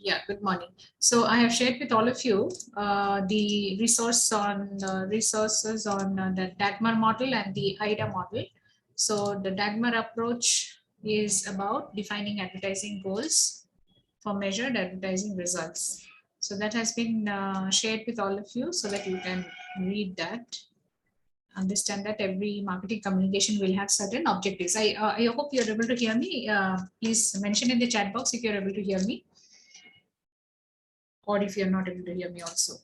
Yeah, good morning. So I have shared with all of you the resources on the Dagmar model and the IDA model. So the Dagmar approach is about defining advertising goals for measured advertising results. So that has been shared with all of you so that you can read that. Understand that every marketing communication will have certain objectives. I hope you're able to hear me. Please mention in the chat box if you're able to hear me, or if you're not able to hear me also.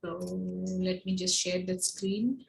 So let me just share that screen.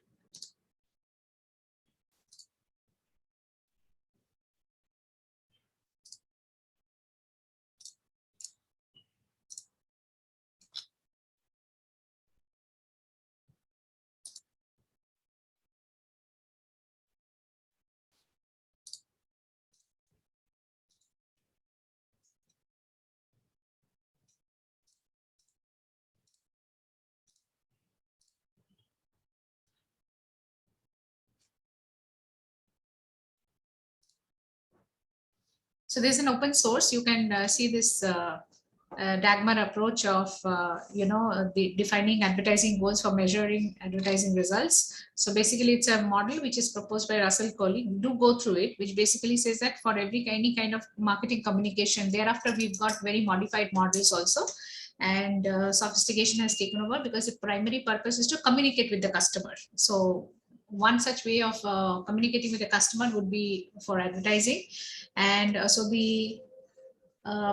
So there's an open source. You can see this Dagmar approach of the defining advertising goals for measuring advertising results. So basically, it's a model which is proposed by Russell Coley. Do go through it, which basically says that for any kind of marketing communication, thereafter we've got very modified models also, and sophistication has taken over because the primary purpose is to communicate with the customer. So one such way of communicating with the customer would be for advertising. And so the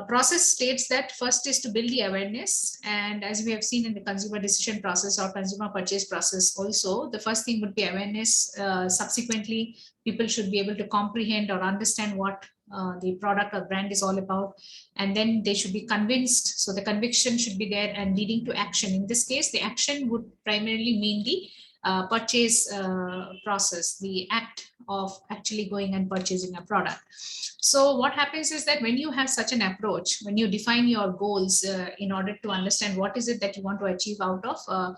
process states that first is to build the awareness, and as we have seen in the consumer decision process or consumer purchase process also, the first thing would be awareness. Subsequently, people should be able to comprehend or understand what the product or brand is all about, and then they should be convinced. So the conviction should be there and leading to action. In this case, the action would primarily mean the purchase process, the act of actually going and purchasing a product. So what happens is that when you have such an approach, when you define your goals in order to understand what is it that you want to achieve out of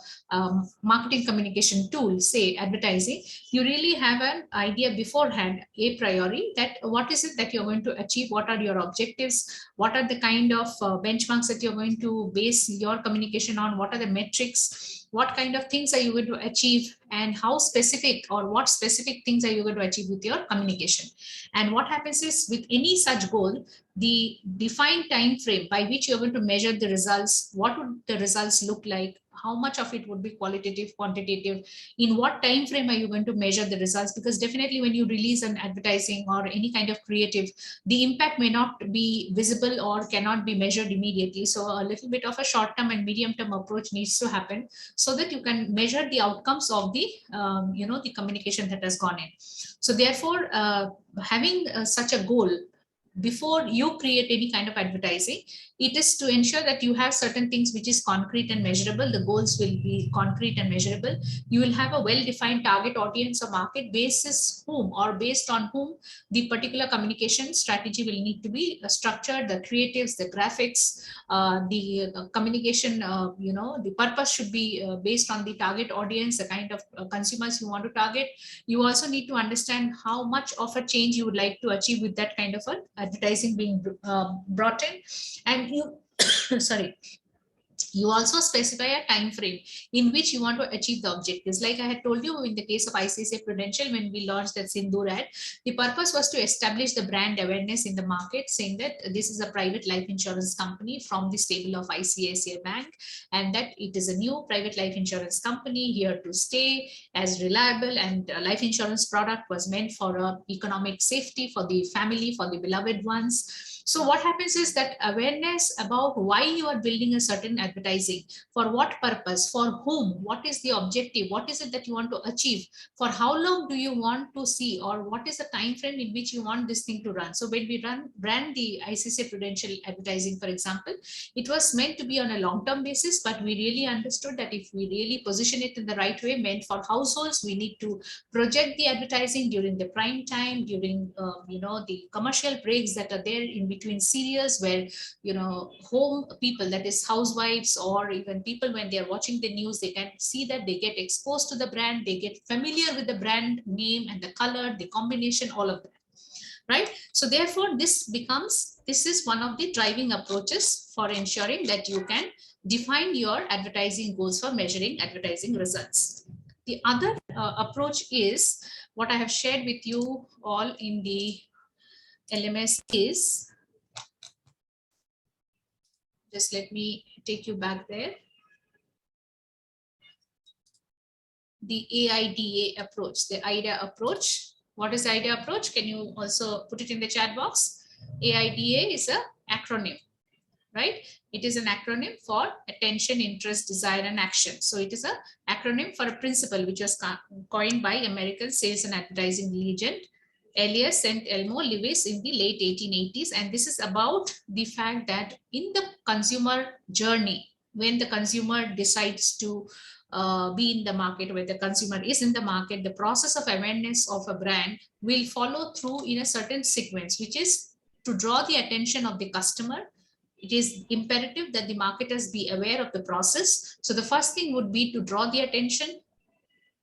marketing communication tool, say advertising, you really have an idea beforehand, a priori, that what is it that you're going to achieve, what are your objectives, what are the kind of benchmarks that you're going to base your communication on, what are the metrics, what kind of things are you going to achieve, and how specific or what specific things are you going to achieve with your communication. And what happens is with any such goal, the defined time frame by which you're going to measure the results, what would the results look like, how much of it would be qualitative, quantitative, in what time frame are you going to measure the results, because definitely when you release an advertising or any kind of creative, the impact may not be visible or cannot be measured immediately. So a little bit of a short term and medium term approach needs to happen so that you can measure the outcomes of the the communication that has gone in. So therefore, having such a goal before you create any kind of advertising, it is to ensure that you have certain things which is concrete and measurable. The goals will be concrete and measurable. You will have a well-defined target audience or market basis whom or based on whom the particular communication strategy will need to be structured, the creatives, the graphics, the communication, the purpose should be based on the target audience, the kind of consumers you want to target. You also need to understand how much of a change you would like to achieve with that kind of an advertising being brought in. And you sorry, you also specify a time frame in which you want to achieve the objectives. Like I had told you in the case of ICICI Prudential, when we launched that Sindoor ad, the purpose was to establish the brand awareness in the market, saying that this is a private life insurance company from the stable of ICICI Bank, and that it is a new private life insurance company here to stay, as reliable, and life insurance product was meant for economic safety for the family, for the beloved ones. So what happens is that awareness about why you are building a certain advertising, for what purpose, for whom, what is the objective, what is it that you want to achieve, for how long do you want to see, or what is the time frame in which you want this thing to run. So when we ran the ICICI Prudential advertising, for example, it was meant to be on a long-term basis, but we really understood that if we really position it in the right way, meant for households, we need to project the advertising during the prime time, during the commercial breaks that are there in between serials, where home people, that is housewives, or even people, when they are watching the news, they can see that they get exposed to the brand, they get familiar with the brand name and the color, the combination, all of that. right? So therefore, this is one of the driving approaches for ensuring that you can define your advertising goals for measuring advertising results. The other approach is what I have shared with you all in the LMS is, just let me take you back there. The AIDA approach, the IDA approach. What is the IDA approach? Can you also put it in the chat box? AIDA is an acronym, right? It is an acronym for attention, interest, desire, and action. So it is an acronym for a principle which was coined by American sales and advertising legend Elias and Elmo Lewis in the late 1880s. And this is about the fact that in the consumer journey, when the consumer decides to be in the market, where the consumer is in the market, the process of awareness of a brand will follow through in a certain sequence, which is to draw the attention of the customer. It is imperative that the marketers be aware of the process. So the first thing would be to draw the attention,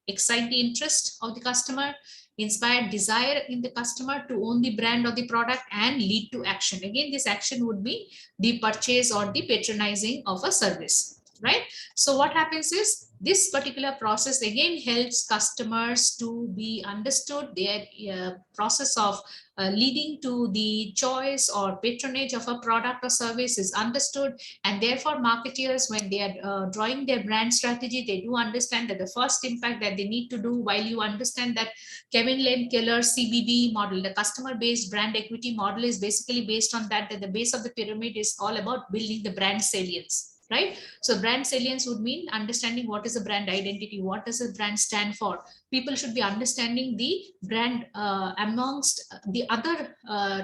excite the interest of the customer, inspire desire in the customer to own the brand or the product, and lead to action. Again, this action would be the purchase or the patronizing of a service, right? So what happens is this particular process again helps customers to be understood. Their process of leading to the choice or patronage of a product or service is understood, and therefore marketeers, when they are drawing their brand strategy, they do understand that the first impact that they need to do, while you understand that Kevin Lane Keller CBB model, the customer based brand equity model, is basically based on that the base of the pyramid is all about building the brand salience, right? So brand salience would mean understanding what is a brand identity, what does a brand stand for. People should be understanding the brand amongst the other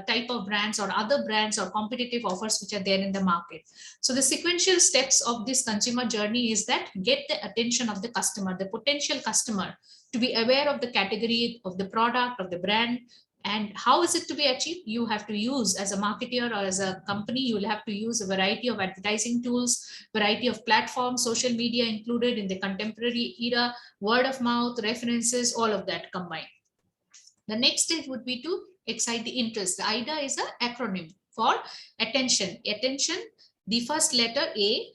type of brands or other brands or competitive offers which are there in the market. So the sequential steps of this consumer journey is that get the attention of the customer, the potential customer, to be aware of the category of the product, of the brand. And how is it to be achieved? You have to use, as a marketer or as a company, you will have to use a variety of advertising tools, variety of platforms, social media included in the contemporary era, word of mouth, references, all of that combined. The next stage would be to excite the interest. The IDA is an acronym for attention. Attention, the first letter A,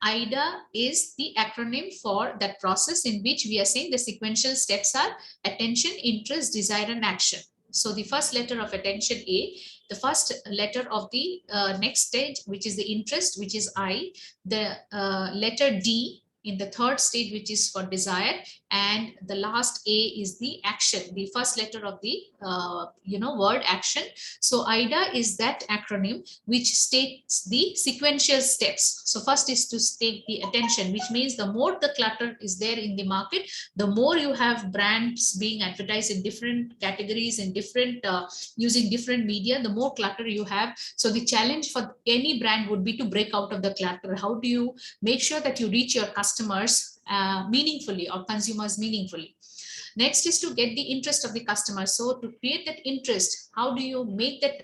IDA is the acronym for that process in which we are saying the sequential steps are attention, interest, desire, and action. So the first letter of attention A, the first letter of the next stage, which is the interest, which is I, the letter D in the third stage, which is for desire, and the last A is the action, the first letter of the word action. So IDA is that acronym which states the sequential steps. So first is to state the attention, which means the more the clutter is there in the market, the more you have brands being advertised in different categories, in different using different media, the more clutter you have. So the challenge for any brand would be to break out of the clutter. How do you make sure that you reach your customers meaningfully or consumers meaningfully? Next is to get the interest of the customer. So to create that interest, how do you make that,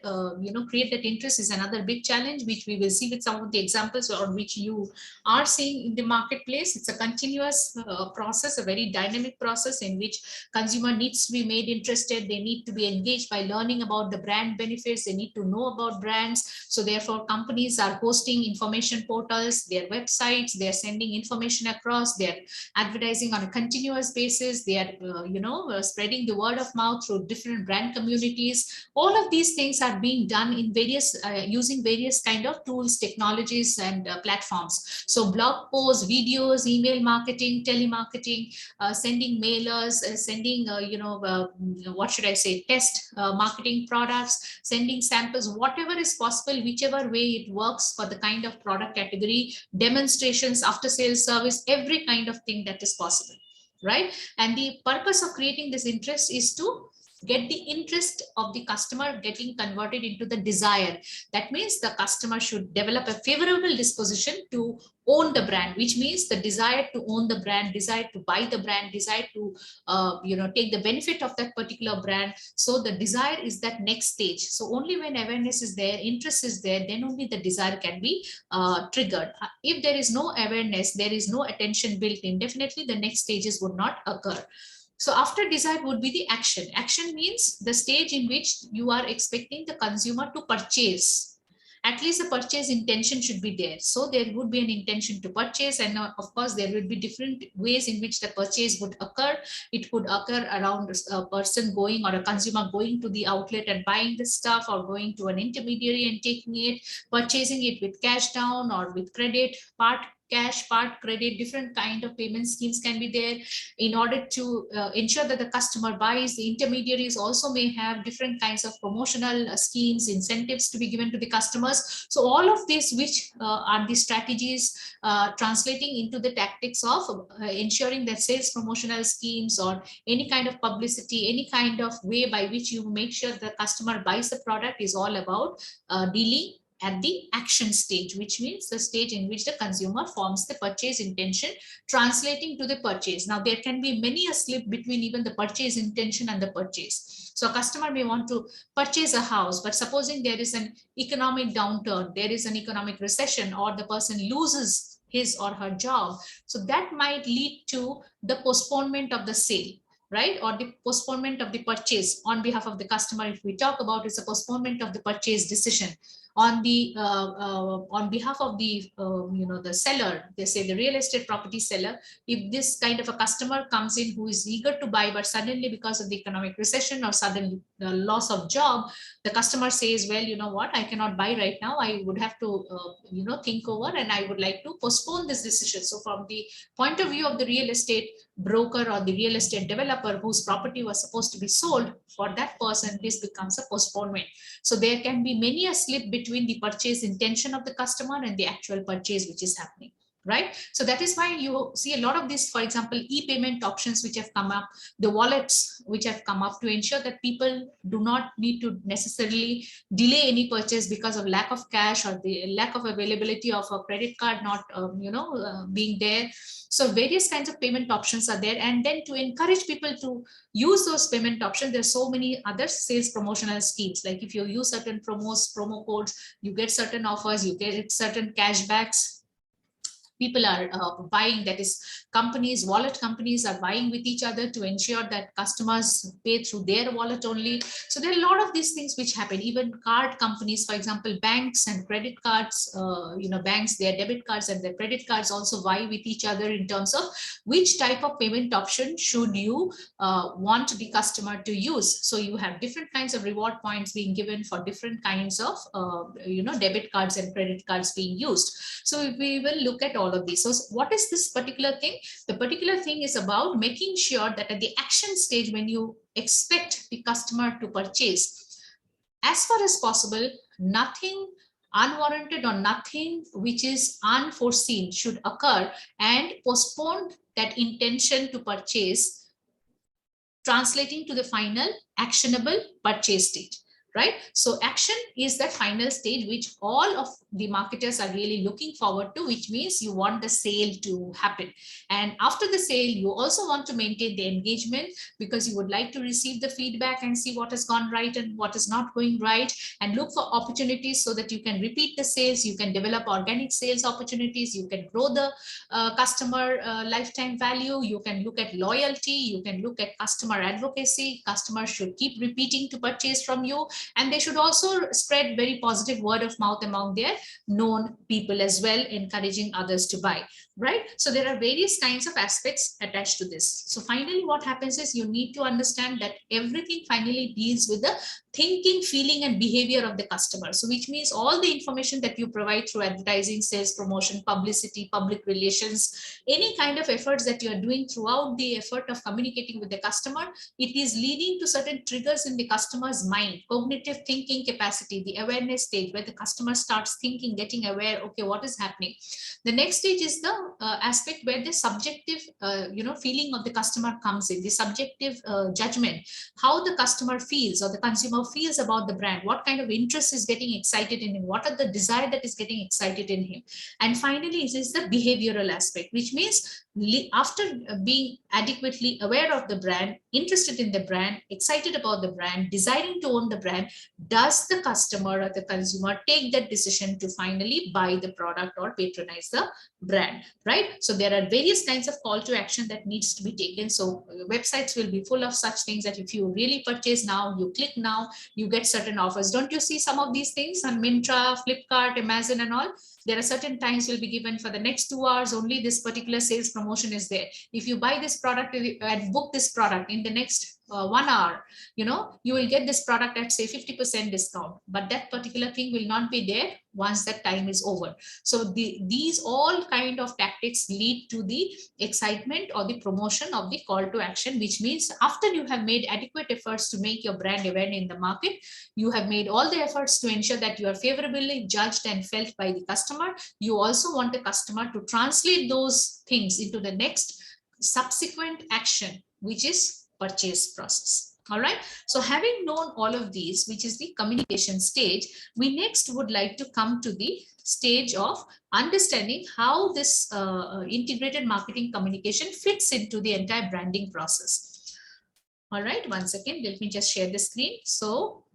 create that interest is another big challenge, which we will see with some of the examples or which you are seeing in the marketplace. It's a continuous process, a very dynamic process in which consumer needs to be made interested. They need to be engaged by learning about the brand benefits. They need to know about brands. So therefore, companies are hosting information portals, their websites, they're sending information across, they're advertising on a continuous basis, they are spreading the word of mouth through different brand communities. All of these things are being done in various using various kind of tools, technologies, and platforms. So blog posts, videos, email marketing, telemarketing, sending mailers, sending what should I say, test marketing products, sending samples, whatever is possible, whichever way it works for the kind of product category, demonstrations, after sales service, every kind of thing that is possible, right? And the purpose of creating this interest is to get the interest of the customer getting converted into the desire. That means the customer should develop a favorable disposition to own the brand, which means the desire to own the brand, desire to buy the brand, desire to take the benefit of that particular brand. So the desire is that next stage. So only when awareness is there, interest is there, then only the desire can be triggered. If there is no awareness, there is no attention built in, definitely the next stages would not occur. So after desire would be the action. Action means the stage in which you are expecting the consumer to purchase. At least the purchase intention should be there. So there would be an intention to purchase, and of course there will be different ways in which the purchase would occur. It could occur around a person going, or a consumer going to the outlet and buying the stuff, or going to an intermediary and taking it, purchasing it with cash down or with credit, part cash, part credit. Different kind of payment schemes can be there in order to ensure that the customer buys. The intermediaries also may have different kinds of promotional schemes, incentives to be given to the customers. So all of this, which are the strategies translating into the tactics of ensuring that sales promotional schemes, or any kind of publicity, any kind of way by which you make sure the customer buys the product, is all about dealing at the action stage, which means the stage in which the consumer forms the purchase intention, translating to the purchase. Now, there can be many a slip between even the purchase intention and the purchase. So a customer may want to purchase a house, but supposing there is an economic downturn, there is an economic recession, or the person loses his or her job. So that might lead to the postponement of the sale, right? Or the postponement of the purchase on behalf of the customer. If we talk about, it's a postponement of the purchase decision on the on behalf of the the seller. They say the real estate property seller, if this kind of a customer comes in who is eager to buy, but suddenly because of the economic recession or sudden loss of job, the customer says, well, you know what, I cannot buy right now, I would have to think over, and I would like to postpone this decision. So from the point of view of the real estate broker or the real estate developer whose property was supposed to be sold, for that person this becomes a postponement. So there can be many a slip between the purchase intention of the customer and the actual purchase which is happening, right? So that is why you see a lot of this, for example, e-payment options which have come up, the wallets which have come up, to ensure that people do not need to necessarily delay any purchase because of lack of cash, or the lack of availability of a credit card not being there. So various kinds of payment options are there, and then to encourage people to use those payment options, there's so many other sales promotional schemes. Like if you use certain promo codes, you get certain offers, you get certain cashbacks. People are buying, that is companies, wallet companies are buying with each other to ensure that customers pay through their wallet only. So there are a lot of these things which happen. Even card companies, for example, banks and credit cards, banks, their debit cards and their credit cards also vie with each other in terms of which type of payment option should you want the customer to use. So you have different kinds of reward points being given for different kinds of debit cards and credit cards being used. So we will look at all of these. So what is this particular thing? The particular thing is about making sure that at the action stage, when you expect the customer to purchase, as far as possible, nothing unwarranted or nothing which is unforeseen should occur and postpone that intention to purchase, translating to the final actionable purchase stage. Right? So action is that final stage which all of the marketers are really looking forward to, which means you want the sale to happen. And after the sale, you also want to maintain the engagement, because you would like to receive the feedback and see what has gone right and what is not going right, and look for opportunities so that you can repeat the sales, you can develop organic sales opportunities, you can grow the customer lifetime value, you can look at loyalty, you can look at customer advocacy. Customers should keep repeating to purchase from you, and they should also spread very positive word of mouth among their known people as well, encouraging others to buy. Right? So there are various kinds of aspects attached to this. So finally, what happens is you need to understand that everything finally deals with the thinking, feeling, and behavior of the customer. So which means all the information that you provide through advertising, sales promotion, publicity, public relations, any kind of efforts that you are doing throughout the effort of communicating with the customer, it is leading to certain triggers in the customer's mind, cognitive thinking capacity, the awareness stage, where the customer starts thinking, getting aware, okay, what is happening. The next stage is the aspect where the subjective feeling of the customer comes in, the subjective judgment, how the customer feels or the consumer feels about the brand, what kind of interest is getting excited in him, what are the desire that is getting excited in him. And finally, it is the behavioral aspect, which means after being adequately aware of the brand, interested in the brand, excited about the brand, desiring to own the brand, does the customer or the consumer take that decision to finally buy the product or patronize the brand, right? So there are various kinds of call to action that needs to be taken. So websites will be full of such things that if you really purchase now, you click now, you get certain offers. Don't you see some of these things on Myntra, Flipkart, Amazon and all? There are certain times will be given for the next 2 hours, only this particular sales promotion is there. If you buy this product and book this product in the next 1 hour, you will get this product at say 50% discount, but that particular thing will not be there once that time is over. So these all kind of tactics lead to the excitement or the promotion of the call to action, which means after you have made adequate efforts to make your brand aware in the market, you have made all the efforts to ensure that you are favorably judged and felt by the customer. You also want the customer to translate those things into the next subsequent action, which is purchase process. All right. So having known all of these, which is the communication stage, we next would like to come to the stage of understanding how this integrated marketing communication fits into the entire branding process. All right. One second. Let me just share the screen. So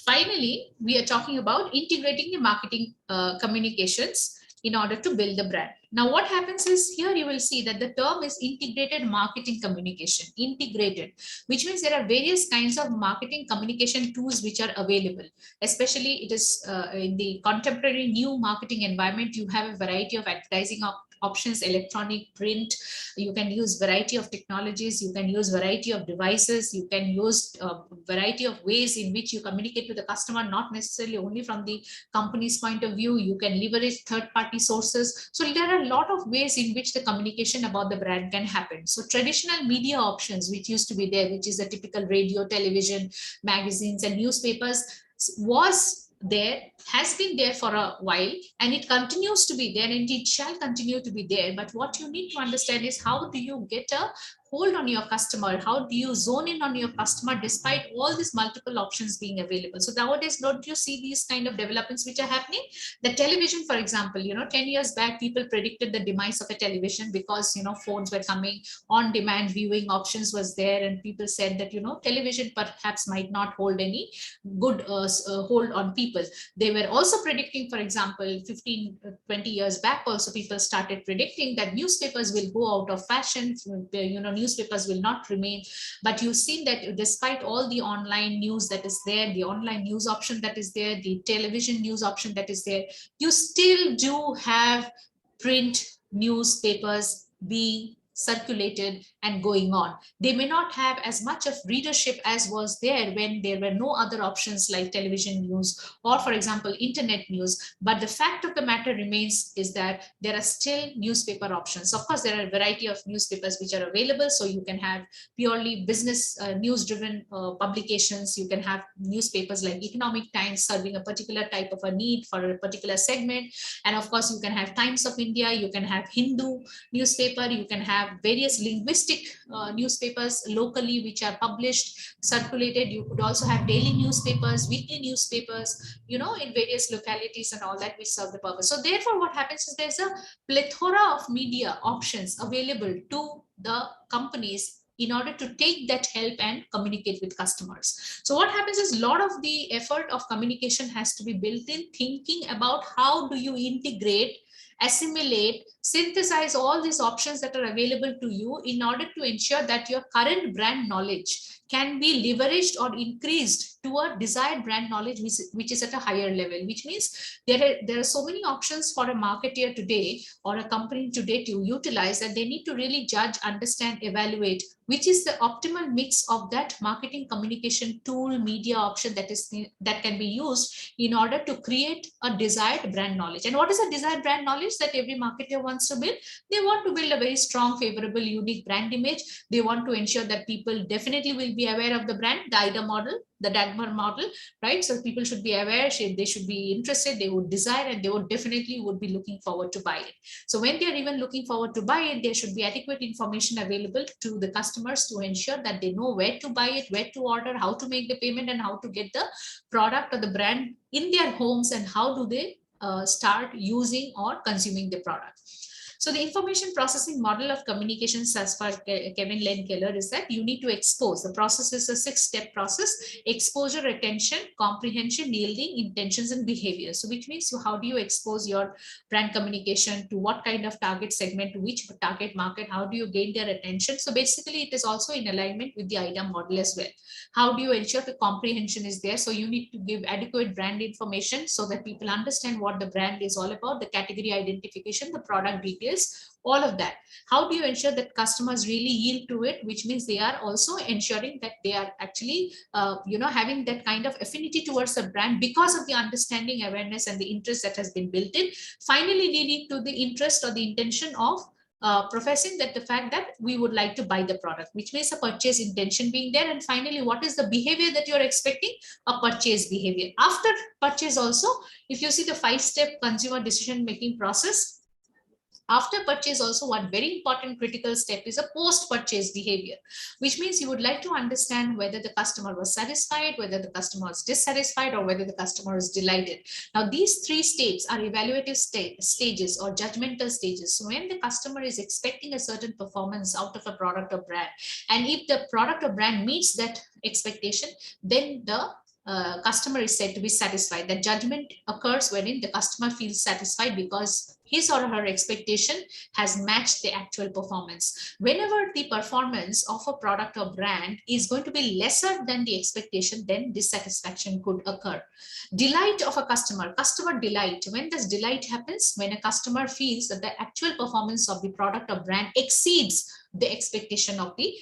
finally, we are talking about integrating the marketing communications in order to build the brand. Now, what happens is here you will see that the term is integrated marketing communication, integrated, which means there are various kinds of marketing communication tools which are available. Especially it is in the contemporary new marketing environment, you have a variety of advertising options, electronic, print. You can use variety of technologies. You can use variety of devices. You can use variety of ways in which you communicate to the customer, not necessarily only from the company's point of view. You can leverage third-party sources. So there are a lot of ways in which the communication about the brand can happen. So traditional media options, which used to be there, which is the typical radio, television, magazines, and newspapers, has been there for a while, and it continues to be there, and it shall continue to be there. But what you need to understand is how do you get a hold on your customer? How do you zone in on your customer despite all these multiple options being available? So nowadays, don't you see these kind of developments which are happening? The television, for example, 10 years back, people predicted the demise of a television because, phones were coming, on demand viewing options was there, and people said that, television perhaps might not hold any good hold on people. They were also predicting, for example, 15, 20 years back, also people started predicting that newspapers will go out of fashion, newspapers will not remain. But you've seen that despite all the online news that is there, the online news option that is there, the television news option that is there, you still do have print newspapers being circulated and going on. They may not have as much of readership as was there when there were no other options like television news or, for example, internet news. But the fact of the matter remains is that there are still newspaper options. Of course, there are a variety of newspapers which are available. So you can have purely business news-driven publications. You can have newspapers like Economic Times serving a particular type of a need for a particular segment. And of course, you can have Times of India. You can have Hindu newspaper. You can have various linguistic newspapers locally which are published, circulated. You could also have daily newspapers, weekly newspapers, in various localities and all that, which serve the purpose. So therefore, what happens is there's a plethora of media options available to the companies in order to take that help and communicate with customers. So what happens is a lot of the effort of communication has to be built in thinking about how do you integrate, assimilate, synthesize all these options that are available to you in order to ensure that your current brand knowledge can be leveraged or increased to a desired brand knowledge which is at a higher level, which means there are so many options for a marketer today or a company today to utilize that they need to really judge, understand, evaluate which is the optimal mix of that marketing communication tool, media option that can be used in order to create a desired brand knowledge. And what is a desired brand knowledge that every marketer wants to build? They want to build a very strong, favorable, unique brand image. They want to ensure that people definitely will be aware of the brand, the IDA model, the Dagmar model, right? So people should be aware, they should be interested, they would desire, and they would definitely would be looking forward to buy it. So when they are even looking forward to buy it, there should be adequate information available to the customers to ensure that they know where to buy it, where to order, how to make the payment, and how to get the product or the brand in their homes, and how do they start using or consuming the product. So the information processing model of communications as per Kevin Len Keller is that you need to expose. The process is a 6-step process: exposure, attention, comprehension, yielding, intentions, and behavior. So which means how do you expose your brand communication to what kind of target segment, to which target market, how do you gain their attention? So basically it is also in alignment with the IDA model as well. How do you ensure the comprehension is there? So you need to give adequate brand information so that people understand what the brand is all about, the category identification, the product details, all of that. How do you ensure that customers really yield to it, which means they are also ensuring that they are actually having that kind of affinity towards the brand because of the understanding, awareness, and the interest that has been built in, finally leading to the interest or the intention of professing that the fact that we would like to buy the product, which means a purchase intention being there. And finally, what is the behavior that you're expecting? A purchase behavior. After purchase also, if you see the 5-step consumer decision making process, after purchase also, one very important critical step is a post-purchase behavior, which means you would like to understand whether the customer was satisfied, whether the customer was dissatisfied, or whether the customer is delighted. Now, these 3 states are evaluative stages or judgmental stages. So when the customer is expecting a certain performance out of a product or brand, and if the product or brand meets that expectation, then the customer is said to be satisfied. That judgment occurs wherein the customer feels satisfied because his or her expectation has matched the actual performance. Whenever the performance of a product or brand is going to be lesser than the expectation, then dissatisfaction could occur. Delight of a customer delight. When this delight happens, when a customer feels that the actual performance of the product or brand exceeds the expectation of the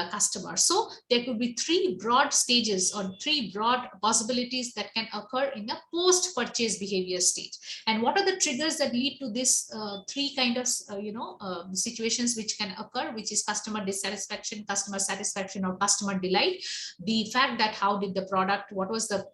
customer. So there could be 3 broad stages or 3 broad possibilities that can occur in a post-purchase behavior stage. And what are the triggers that lead to this 3 kind of situations which can occur, which is customer dissatisfaction, customer satisfaction, or customer delight? The fact that how did the product, what was the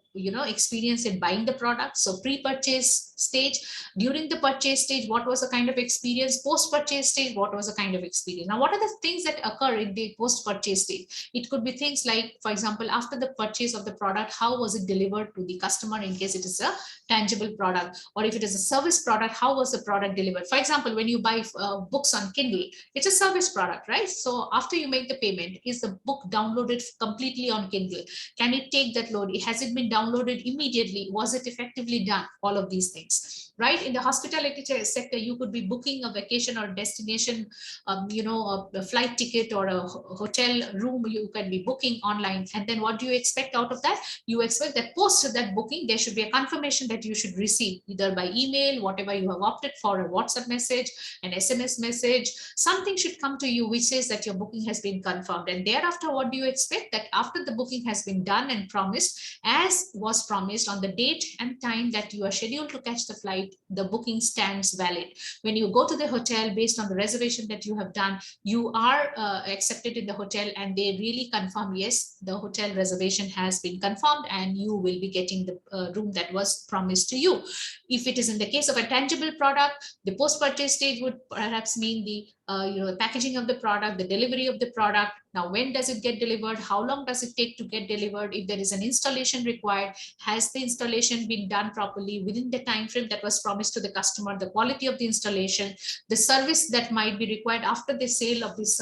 experience in buying the product? So pre-purchase stage, during the purchase stage, what was the kind of experience? Post-purchase stage, what was the kind of experience? Now, what are the things that occur in the post-purchase stage? It could be things like, for example, after the purchase of the product, how was it delivered to the customer in case it is a tangible product, or if it is a service product, how was the product delivered? For example, when you buy books on Kindle, it's a service product, right? So after you make the payment, is the book downloaded completely on Kindle? Can it take that load? Has it been downloaded immediately? Was it effectively done? All of these things, right? In the hospitality sector, you could be booking a vacation or destination, a flight ticket or a hotel room you can be booking online. And then what do you expect out of that? You expect that post that booking, there should be a confirmation that you should receive either by email, whatever you have opted for, a WhatsApp message, an SMS message, something should come to you which says that your booking has been confirmed. And thereafter, what do you expect? That after the booking has been done and promised, as was promised on the date and time that you are scheduled to catch the flight, the booking stands valid. When you go to the hotel, based on the reservation that you have done, you are accepted in the hotel, and they really confirm, yes, the hotel reservation has been confirmed and you will be getting the room that was promised to you. If it is in the case of a tangible product, the post-purchase stage would perhaps mean the packaging of the product, the delivery of the product. Now, when does it get delivered? How long does it take to get delivered? If there is an installation required, has the installation been done properly within the time frame that was promised to the customer? The quality of the installation, the service that might be required after the sale of this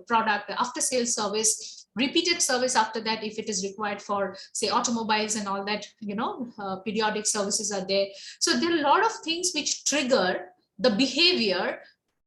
product, after sale service, repeated service after that if it is required for, say, automobiles and all that, periodic services are there. So there are a lot of things which trigger the behavior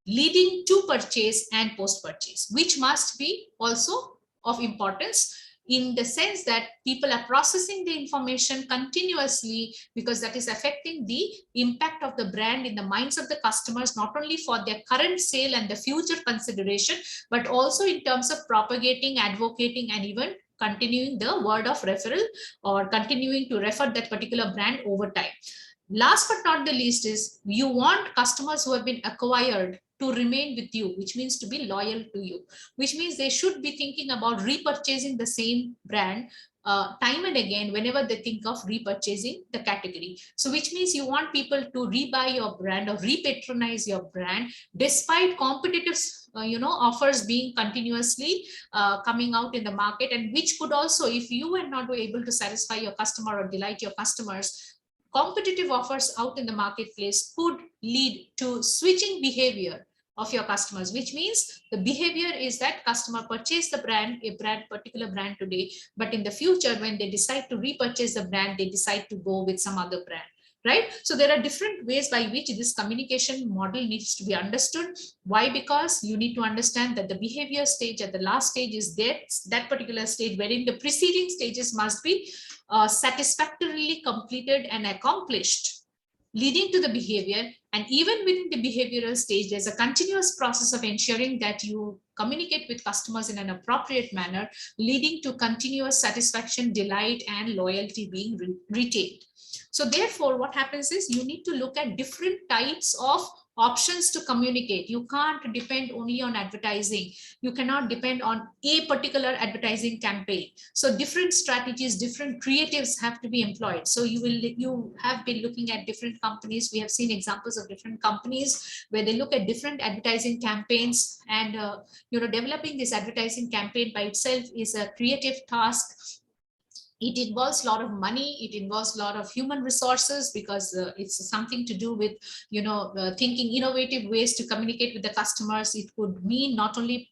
leading to purchase and post-purchase, which must be also of importance in the sense that people are processing the information continuously, because that is affecting the impact of the brand in the minds of the customers, not only for their current sale and the future consideration, but also in terms of propagating, advocating, and even continuing the word of referral or continuing to refer that particular brand over time. Last but not the least is you want customers who have been acquired to remain with you, which means to be loyal to you, which means they should be thinking about repurchasing the same brand time and again whenever they think of repurchasing the category. So which means you want people to rebuy your brand or repatronize your brand despite competitive offers being continuously coming out in the market, and which could also, if you were not able to satisfy your customer or delight your customers, competitive offers out in the marketplace could lead to switching behavior of your customers, which means the behavior is that customer purchase the brand, particular brand today, but in the future, when they decide to repurchase the brand, they decide to go with some other brand, right? So there are different ways by which this communication model needs to be understood. Why? Because you need to understand that the behavior stage at the last stage is that particular stage wherein the preceding stages must be satisfactorily completed and accomplished, leading to the behavior. And even within the behavioral stage, there's a continuous process of ensuring that you communicate with customers in an appropriate manner, leading to continuous satisfaction, delight, and loyalty being retained. So therefore, what happens is you need to look at different types of options to communicate. You can't depend only on advertising. You cannot depend on a particular advertising campaign. So different strategies, different creatives have to be employed. So you have been looking at different companies. We have seen examples of different companies where they look at different advertising campaigns, and developing this advertising campaign by itself is a creative task. It involves a lot of money, it involves a lot of human resources, because it's something to do with thinking innovative ways to communicate with the customers. It could mean not only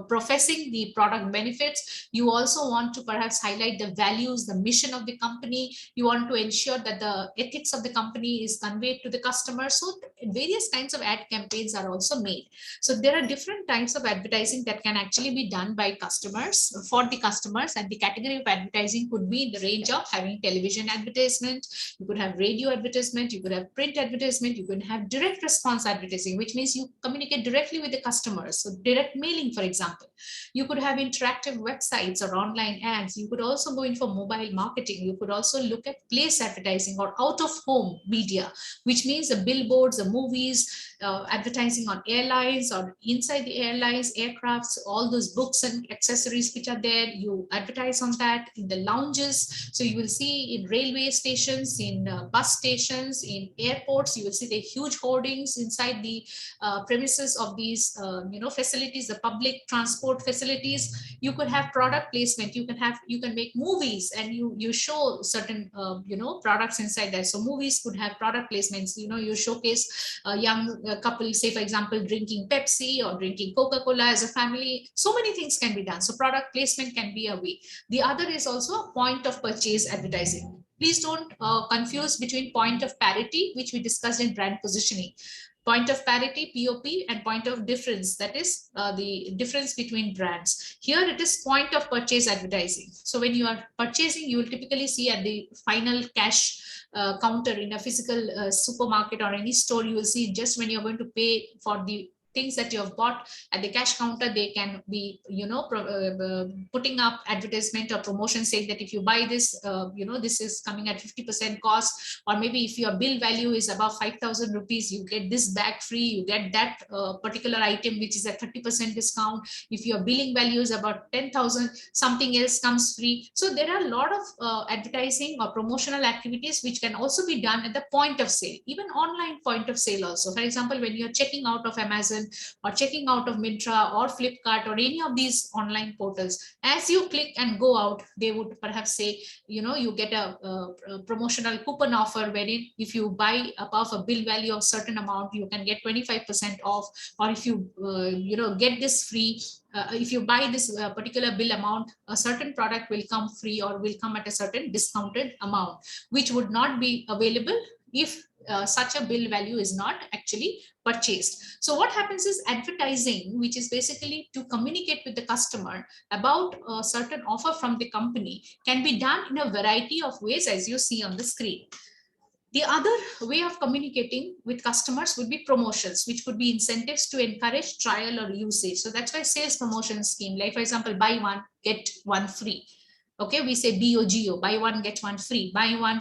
professing the product benefits, you also want to perhaps highlight the values, the mission of the company. You want to ensure that the ethics of the company is conveyed to the customer. So various kinds of ad campaigns are also made. So there are different types of advertising that can actually be done by customers, for the customers, and the category of advertising could be in the range of having television advertisement, you could have radio advertisement, you could have print advertisement, you could have direct response advertising, which means you communicate directly with the customers. So direct mailing, for example. You could have interactive websites or online ads. You could also go in for mobile marketing. You could also look at place advertising or out of home media, which means the billboards, the movies, advertising on airlines or inside the airlines, aircrafts, all those books and accessories which are there, you advertise on that. In the lounges, so you will see in railway stations, in bus stations, in airports, you will see the huge hoardings inside the premises of these facilities, the public transport facilities. You could have product placement, you can make movies, and you show certain products inside there. So movies could have product placements. You showcase a young couple, say for example, drinking Pepsi or drinking Coca-Cola as a family. So many things can be done. So product placement can be a way. The other is also a point of purchase advertising. Please don't confuse between point of parity, which we discussed in brand positioning. Point of parity, POP, and point of difference, that is the difference between brands. Here it is point of purchase advertising. So when you are purchasing, you will typically see at the final cash counter in a physical supermarket or any store, you will see just when you're going to pay for the things that you have bought at the cash counter, they can be putting up advertisement or promotion saying that if you buy this, this is coming at 50% cost, or maybe if your bill value is above 5,000 rupees, you get this bag free, you get that particular item which is at 30% discount. If your billing value is about 10,000, something else comes free. So there are a lot of advertising or promotional activities which can also be done at the point of sale, even online point of sale also. For example, when you're checking out of Amazon or checking out of Myntra or Flipkart or any of these online portals, as you click and go out, they would perhaps say, you get a promotional coupon offer wherein if you buy above a bill value of certain amount, you can get 25% off, or if you get this free, if you buy this particular bill amount, a certain product will come free or will come at a certain discounted amount, which would not be available if such a bill value is not actually purchased. So what happens is advertising, which is basically to communicate with the customer about a certain offer from the company, can be done in a variety of ways, as you see on the screen. The other way of communicating with customers would be promotions, which could be incentives to encourage trial or usage. So that's why sales promotion scheme, like for example, buy one, get one free. Okay, we say BOGO, buy one, get one free, buy one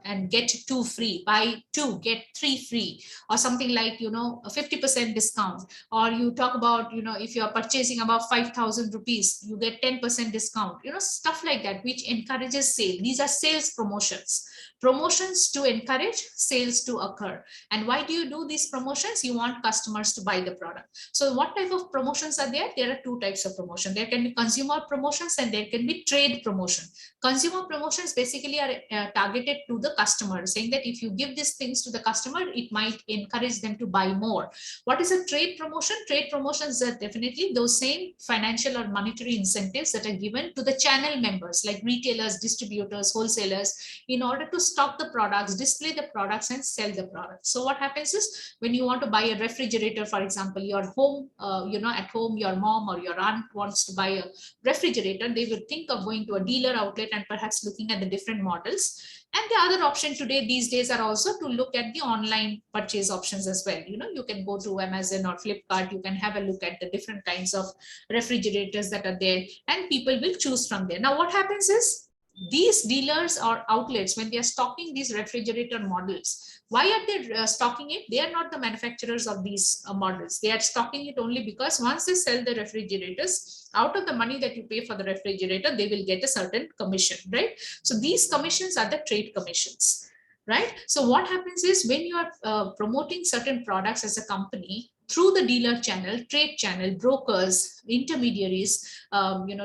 and get two free, buy two, get three free, or something like, a 50% discount. Or you talk about, if you're purchasing above 5,000 rupees, you get 10% discount, stuff like that, which encourages sale. These are sales promotions. Promotions to encourage sales to occur. And why do you do these promotions? You want customers to buy the product. So what type of promotions are there? There are two types of promotion. There can be consumer promotions and there can be trade promotions. promotion. Consumer promotions basically are targeted to the customer, saying that if you give these things to the customer, it might encourage them to buy more. What is a trade promotion? Trade promotions are definitely those same financial or monetary incentives that are given to the channel members like retailers, distributors, wholesalers, in order to stock the products, display the products, and sell the products. So what happens is, when you want to buy a refrigerator, for example, your home, at home, your mom or your aunt wants to buy a refrigerator, they would think of going to a dealer outlet and perhaps looking at the different models. And the other option today, these days, are also to look at the online purchase options as well. You can go to Amazon or Flipkart, you can have a look at the different kinds of refrigerators that are there, and people will choose from there. Now, what happens is, these dealers or outlets, when they are stocking these refrigerator models, why are they stocking it? They are not the manufacturers of these models. They are stocking it only because once they sell the refrigerators, out of the money that you pay for the refrigerator, they will get a certain commission, right? So these commissions are the trade commissions, right? So what happens is, when you are promoting certain products as a company through the dealer channel, trade channel, brokers, intermediaries,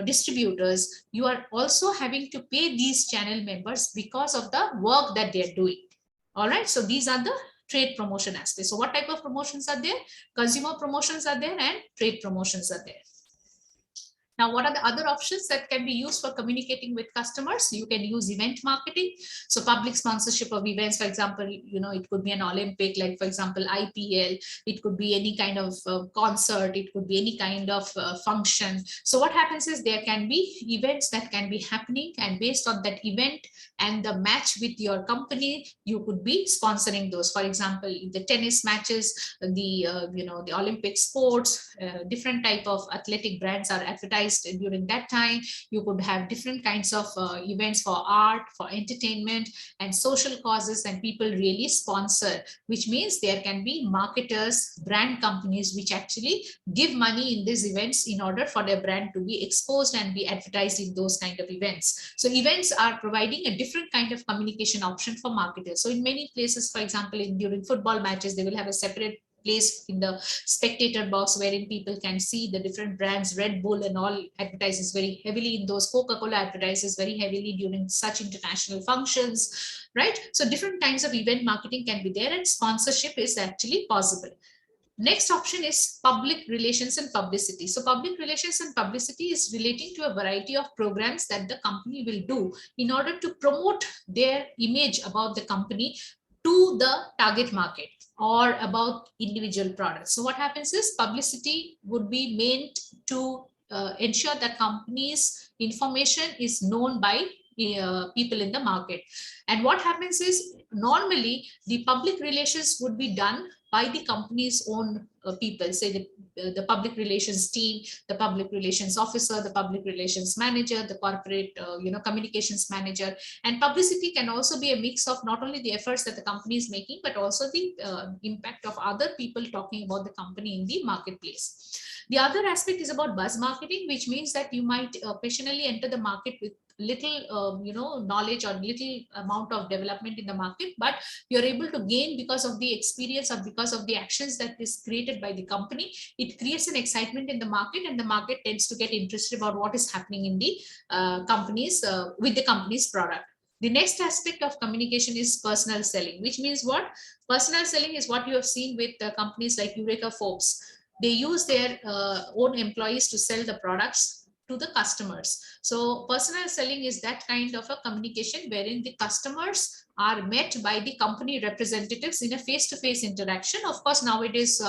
distributors, you are also having to pay these channel members because of the work that they are doing. All right, so these are the trade promotion aspects. So what type of promotions are there? Consumer promotions are there and trade promotions are there. Now, what are the other options that can be used for communicating with customers? You can use event marketing. So public sponsorship of events, for example, it could be an Olympic, like for example, IPL. It could be any kind of concert. It could be any kind of function. So what happens is, there can be events that can be happening, and based on that event and the match with your company, you could be sponsoring those. For example, the tennis matches, the Olympic sports, different type of athletic brands are advertised during that time. You could have different kinds of events for art, for entertainment, and social causes, and people really sponsor, which means there can be marketers, brand companies, which actually give money in these events in order for their brand to be exposed and be advertised in those kind of events. So events are providing a different kind of communication option for marketers. So in many places, for example, during football matches, they will have a separate place in the spectator box wherein people can see the different brands. Red Bull and all advertises very heavily in those. Coca-Cola advertises very heavily during such international functions, right? So different kinds of event marketing can be there, and sponsorship is actually possible. Next option is public relations and publicity. So public relations and publicity is relating to a variety of programs that the company will do in order to promote their image about the company to the target market or about individual products. So what happens is, publicity would be meant to ensure that companies' information is known by people in the market. And what happens is, normally the public relations would be done by the company's own people, say the public relations team, the public relations officer, the public relations manager, the corporate communications manager. And publicity can also be a mix of not only the efforts that the company is making, but also the impact of other people talking about the company in the marketplace. The other aspect is about buzz marketing, which means that you might occasionally enter the market with little knowledge or little amount of development in the market, but you're able to gain because of the experience or because of the actions that is created by the company. It creates an excitement in the market, and the market tends to get interested about what is happening in the companies with the company's product. The next aspect of communication is personal selling, which means what? Personal selling is what you have seen with companies like Eureka Forbes. They use their own employees to sell the products to the customers. So personal selling is that kind of a communication wherein the customers are met by the company representatives in a face-to-face interaction. Of course, nowadays,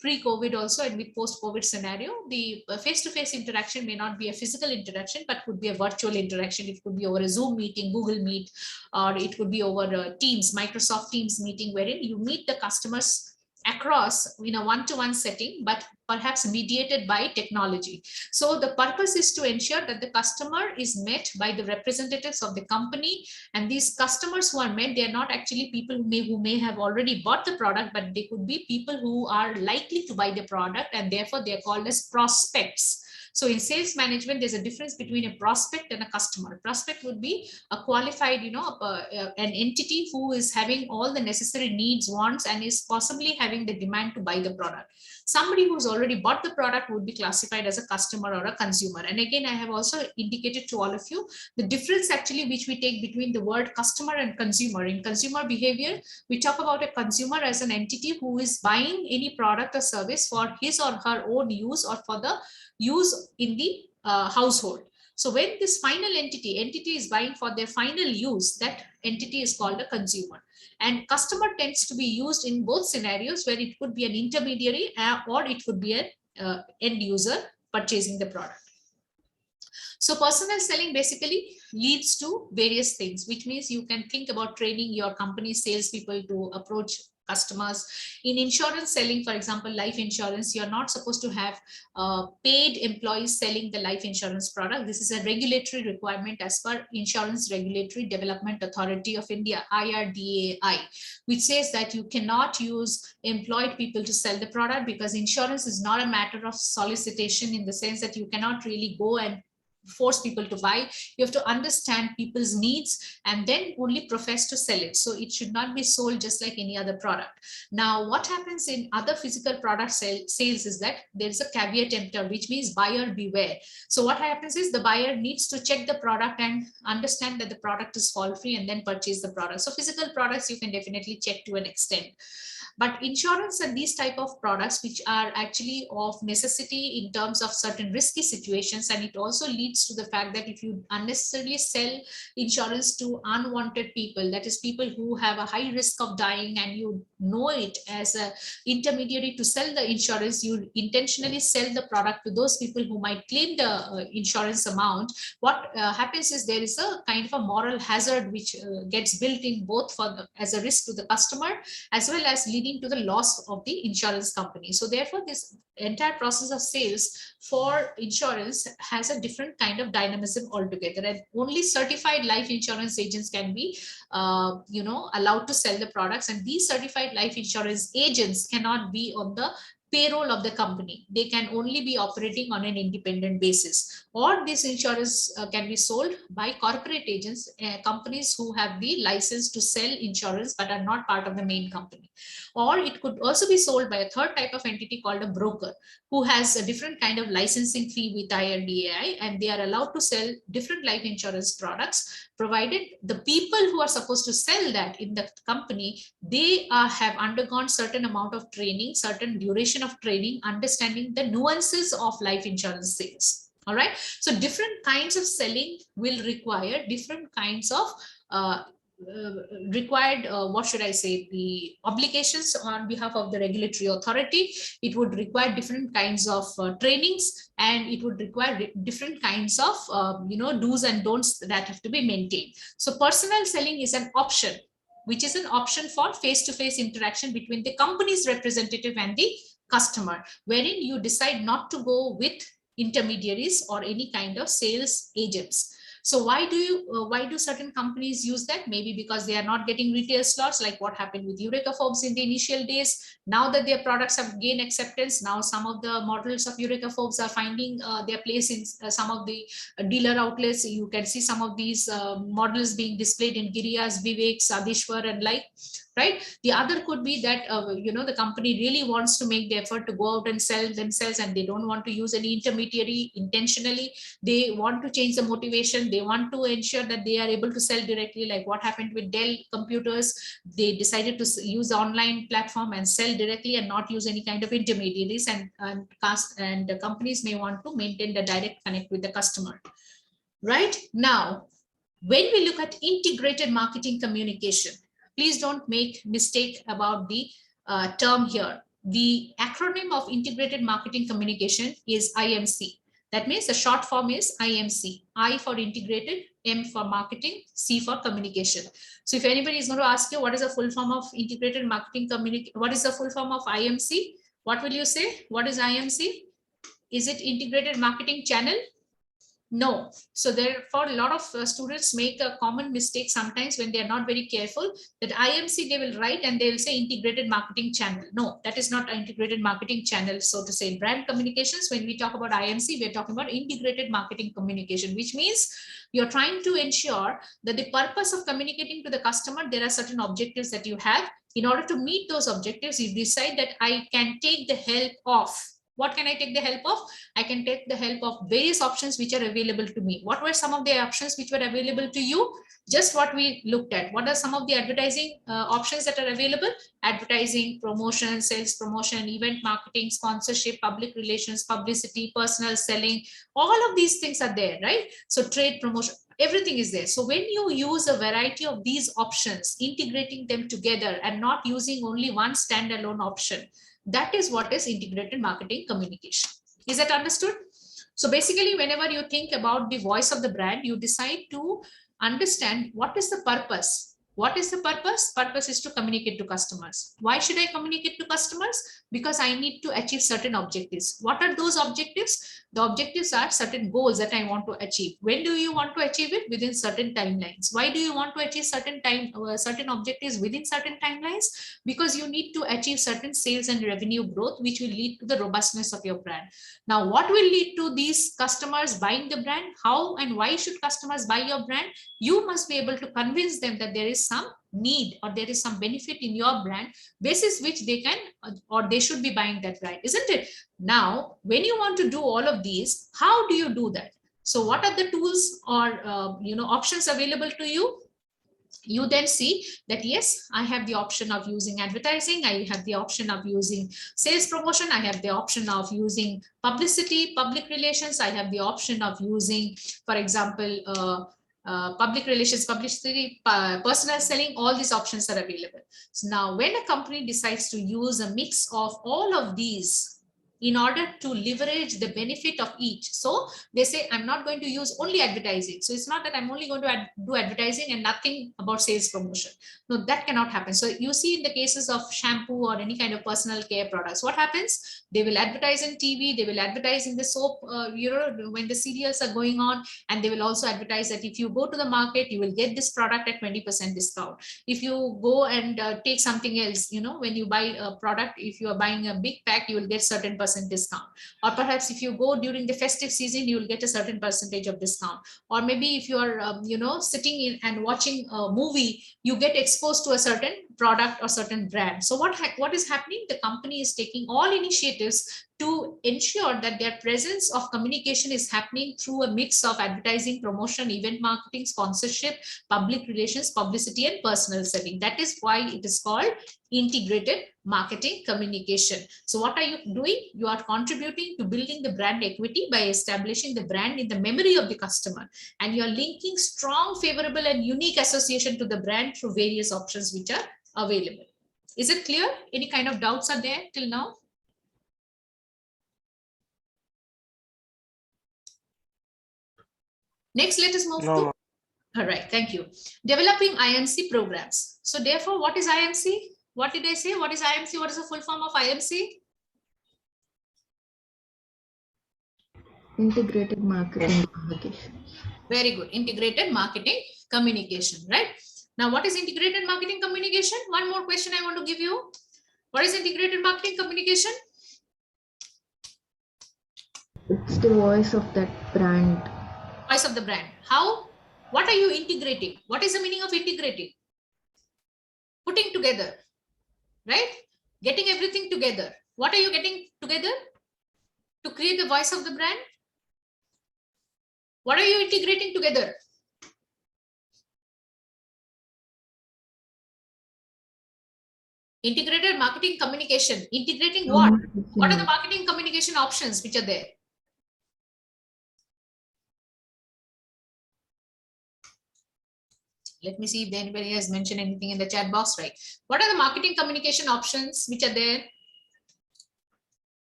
pre-COVID also and with post-COVID scenario, the face-to-face interaction may not be a physical interaction, but could be a virtual interaction. It could be over a Zoom meeting, Google Meet, or it could be over Teams, Microsoft Teams meeting, wherein you meet the customers across in a one-to-one setting, but perhaps mediated by technology. So the purpose is to ensure that the customer is met by the representatives of the company, and these customers who are met, they are not actually people who may have already bought the product, but they could be people who are likely to buy the product, and therefore they are called as prospects. So in sales management, there's a difference between a prospect and a customer. Prospect would be a qualified, an entity who is having all the necessary needs, wants, and is possibly having the demand to buy the product. Somebody who's already bought the product would be classified as a customer or a consumer. And again, I have also indicated to all of you the difference actually which we take between the word customer and consumer. In consumer behavior, we talk about a consumer as an entity who is buying any product or service for his or her own use or for the use in the household. So when this final entity is buying for their final use, that entity is called a consumer. And customer tends to be used in both scenarios, where it could be an intermediary or it could be an end user purchasing the product. So personal selling basically leads to various things, which means you can think about training your company salespeople to approach customers. In insurance selling, for example, life insurance, you're not supposed to have paid employees selling the life insurance product. This is a regulatory requirement as per Insurance Regulatory Development Authority of India, IRDAI, which says that you cannot use employed people to sell the product, because insurance is not a matter of solicitation, in the sense that you cannot really go and force people to buy. You have to understand people's needs and then only profess to sell it. So it should not be sold just like any other product. Now, what happens in other physical product sales is that there is a caveat emptor, which means buyer beware. So what happens is the buyer needs to check the product and understand that the product is fault free and then purchase the product. So physical products you can definitely check to an extent. But insurance and these type of products, which are actually of necessity in terms of certain risky situations, and it also leads to the fact that if you unnecessarily sell insurance to unwanted people, that is people who have a high risk of dying, and you know it as an intermediary to sell the insurance, you intentionally sell the product to those people who might claim the insurance amount. What happens is there is a kind of a moral hazard which gets built in both as a risk to the customer, as well as leading to the loss of the insurance company. So therefore, this entire process of sales for insurance has a different kind of dynamism altogether, and only certified life insurance agents can be allowed to sell the products. And these certified life insurance agents cannot be on the payroll of the company. They can only be operating on an independent basis, or this insurance can be sold by corporate agents, companies who have the license to sell insurance but are not part of the main company. Or it could also be sold by a third type of entity called a broker, who has a different kind of licensing fee with IRDAI, and they are allowed to sell different life insurance products, provided the people who are supposed to sell that in the company, they have undergone certain amount of training, certain duration of training, understanding the nuances of life insurance sales. All right. So different kinds of selling will require different kinds of what should I say, the obligations on behalf of the regulatory authority. It would require different kinds of trainings, and it would require different kinds of do's and don'ts that have to be maintained. So personal selling is an option, which is an option for face-to-face interaction between the company's representative and the customer, wherein you decide not to go with intermediaries or any kind of sales agents. So why do certain companies use that? Maybe because they are not getting retail slots, like what happened with Eureka Forbes in the initial days. Now that their products have gained acceptance, now some of the models of Eureka Forbes are finding their place in some of the dealer outlets. You can see some of these models being displayed in Giriya's, Vivek's, Adishwar and like. Right. The other could be that, the company really wants to make the effort to go out and sell themselves, and they don't want to use any intermediary intentionally. They want to change the motivation. They want to ensure that they are able to sell directly, like what happened with Dell computers. They decided to use the online platform and sell directly and not use any kind of intermediaries, and the companies may want to maintain the direct connect with the customer. Right. Now, when we look at integrated marketing communication, please don't make mistake about the term here. The acronym of integrated marketing communication is IMC. That means the short form is IMC. I for integrated, M for marketing, C for communication. So if anybody is going to ask you what is the full form of integrated marketing communication, what is the full form of IMC? What will you say? What is IMC? Is it integrated marketing channel? No. So therefore, a lot of students make a common mistake sometimes when they are not very careful, that IMC they will write and they will say integrated marketing channel. No, that is not an integrated marketing channel. So to say brand communications, when we talk about IMC, we're talking about integrated marketing communication, which means you're trying to ensure that the purpose of communicating to the customer, there are certain objectives that you have. In order to meet those objectives, you decide that I can take the help of, what can I take the help of? I can take the help of various options which are available to me. What were some of the options which were available to you? Just what we looked at. What are some of the advertising options that are available? Advertising, promotion, sales promotion, event marketing, sponsorship, public relations, publicity, personal selling. All of these things are there, right? So trade promotion, everything is there. So when you use a variety of these options, integrating them together and not using only one standalone option, that is what is integrated marketing communication. Is that understood? So basically, whenever you think about the voice of the brand, you decide to understand what is the purpose. What is the purpose? Purpose is to communicate to customers. Why should I communicate to customers? Because I need to achieve certain objectives. What are those objectives? The objectives are certain goals that I want to achieve. When do you want to achieve it? Within certain timelines. Why do you want to achieve certain objectives within certain timelines? Because you need to achieve certain sales and revenue growth, which will lead to the robustness of your brand. Now, what will lead to these customers buying the brand? How and why should customers buy your brand? You must be able to convince them that there is some need or there is some benefit in your brand, basis which they can or they should be buying that brand, isn't it? Now, when you want to do all of these, how do you do that? So what are the tools or options available to you? You then see that, yes, I have the option of using advertising, I have the option of using sales promotion, I have the option of using publicity, public relations, I have the option of using, for example, public relations, publicity, personal selling. All these options are available. So now when a company decides to use a mix of all of these in order to leverage the benefit of each, so they say, I'm not going to use only advertising. So it's not that I'm only going to do advertising and nothing about sales promotion. No, that cannot happen. So you see in the cases of shampoo or any kind of personal care products, what happens? They will advertise in TV, they will advertise in the soap, when the serials are going on, and they will also advertise that if you go to the market, you will get this product at 20% discount. If you go and take something else, when you buy a product, if you are buying a big pack, you will get certain percent discount. Or perhaps if you go during the festive season, you will get a certain percentage of discount. Or maybe if you are sitting in and watching a movie, you get exposed to a certain product or certain brand. So what is happening? The company is taking all initiatives to ensure that their presence of communication is happening through a mix of advertising, promotion, event marketing, sponsorship, public relations, publicity, and personal selling. That is why it is called integrated marketing communication. So what are you doing? You are contributing to building the brand equity by establishing the brand in the memory of the customer, and you are linking strong, favorable, and unique association to the brand through various options which are available. Is it clear? Any kind of doubts are there till now? Next, let us move to. All right, thank you. Developing IMC programs. So therefore, what is IMC? What did I say? What is IMC? What is the full form of IMC? Integrated marketing communication. Very good. Integrated marketing communication, right? Now, what is integrated marketing communication? One more question I want to give you. What is integrated marketing communication? It's the voice of that brand. Voice of the brand. How? What are you integrating? What is the meaning of integrating? Putting together, right? Getting everything together. What are you getting together to create the voice of the brand? What are you integrating together? Integrated marketing communication. Integrating what? What are the marketing communication options which are there? Let me see if anybody has mentioned anything in the chat box, right? What are the marketing communication options which are there?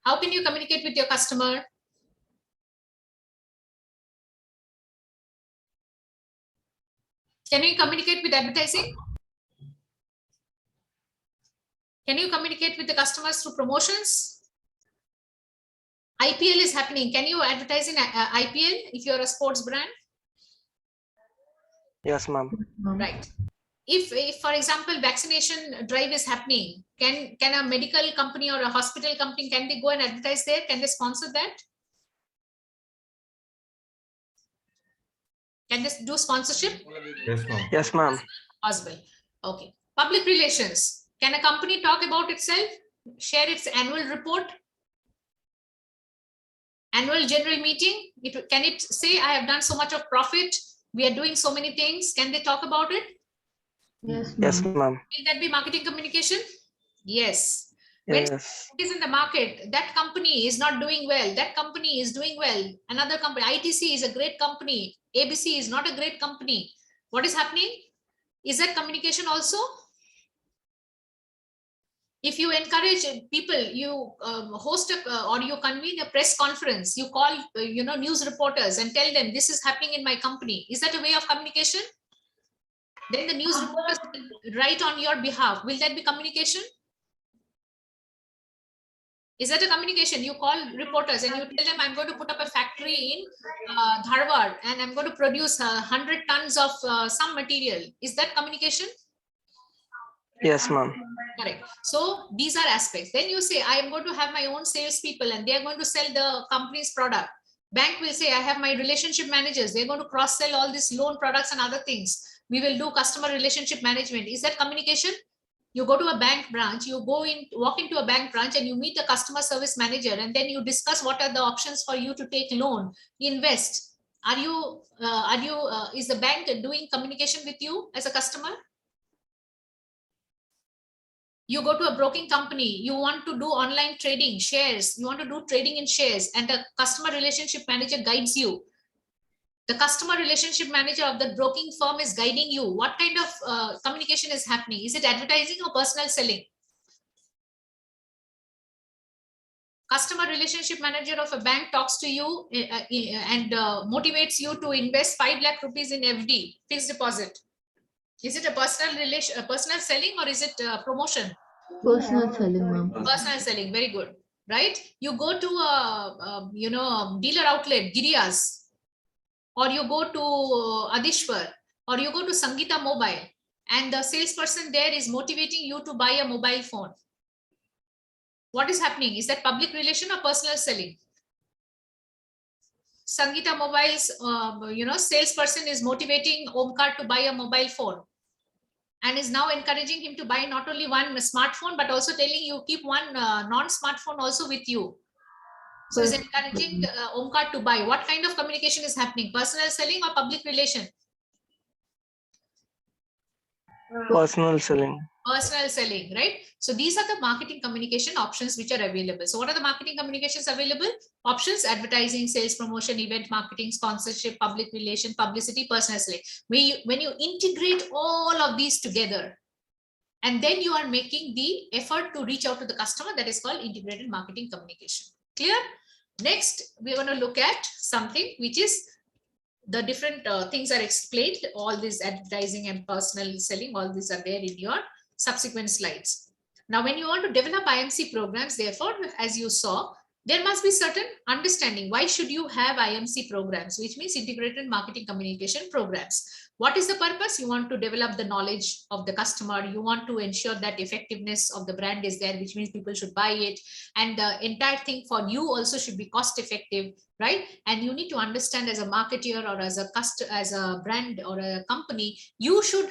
How can you communicate with your customer? Can you communicate with advertising? Can you communicate with the customers through promotions? IPL is happening. Can you advertise in IPL if you're a sports brand? Yes, ma'am. Right. If for example, vaccination drive is happening, can a medical company or a hospital company, can they go and advertise there? Can they sponsor that? Can they do sponsorship? Yes, ma'am. Yes, ma'am. Possible. Okay. Public relations. Can a company talk about itself? Share its annual report? Annual general meeting? Can it say, I have done so much of profit? We are doing so many things. Can they talk about it? Yes, Yes, ma'am. ma'am. Will that be marketing communication? Yes. When Yes. it is in the market, that company is not doing well, that company is doing well, another company, ITC is a great company, ABC is not a great company. What is happening? Is that communication also? If you encourage people, you host or you convene a press conference, you call news reporters and tell them this is happening in my company, is that a way of communication? Then the news reporters write on your behalf. Will that be communication? Is that a communication? You call reporters and you tell them, I'm going to put up a factory in Dharwad and I'm going to produce 100 tons of some material. Is that communication? Yes, ma'am. Correct. So these are aspects. Then you say, I am going to have my own salespeople and they are going to sell the company's product. Bank will say, I have my relationship managers. They're going to cross-sell all these loan products and other things. We will do customer relationship management. Is that communication? You go to a bank branch, you walk into a bank branch and you meet the customer service manager and then you discuss what are the options for you to take loan, invest. Is the bank doing communication with you as a customer? You go to a broking company, you want to do online trading, shares, you want to do trading in shares, and the customer relationship manager guides you. The customer relationship manager of the broking firm is guiding you. What kind of communication is happening? Is it advertising or personal selling? Customer relationship manager of a bank talks to you and motivates you to invest 5 lakh rupees in FD, fixed deposit. Is it a personal selling or is it promotion? Personal selling, ma'am. Personal selling, very good, right? You go to a dealer outlet, Girias, or you go to Adishwar, or you go to Sangeeta Mobile, and the salesperson there is motivating you to buy a mobile phone. What is happening? Is that public relation or personal selling? Sangeeta Mobile's salesperson is motivating Omkar to buy a mobile phone and is now encouraging him to buy not only one smartphone but also telling you keep one non-smartphone also with you. So is encouraging Omkar to buy. What kind of communication is happening? Personal selling or public relation? Personal selling. Personal selling, right? So these are the marketing communication options which are available. So what are the marketing communications available? Options: advertising, sales promotion, event marketing, sponsorship, public relation, publicity, personal selling. When you integrate all of these together, and then you are making the effort to reach out to the customer, that is called integrated marketing communication. Clear? Next, we're going to look at something which is the different things are explained. All this advertising and personal selling, all these are there in your subsequent slides. Now, when you want to develop IMC programs, therefore, as you saw, there must be certain understanding. Why should you have IMC programs, which means integrated marketing communication programs? What is the purpose? You want to develop the knowledge of the customer. You want to ensure that effectiveness of the brand is there, which means people should buy it. And the entire thing for you also should be cost effective, right? And you need to understand as a marketer or as a brand or a company, you should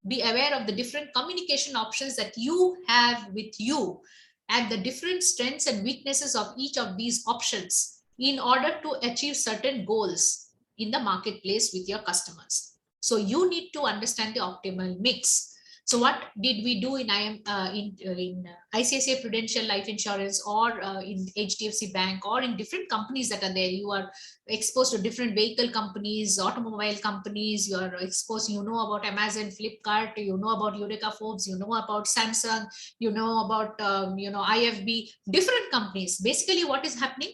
be aware of the different communication options that you have with you and the different strengths and weaknesses of each of these options in order to achieve certain goals in the marketplace with your customers. So you need to understand the optimal mix. So what did we do in ICICI Prudential Life Insurance or in HDFC Bank or in different companies that are there? You are exposed to different vehicle companies, automobile companies, you are exposed, you know about Amazon, Flipkart, you know about Eureka Forbes, you know about Samsung, you know about IFB, different companies. Basically what is happening?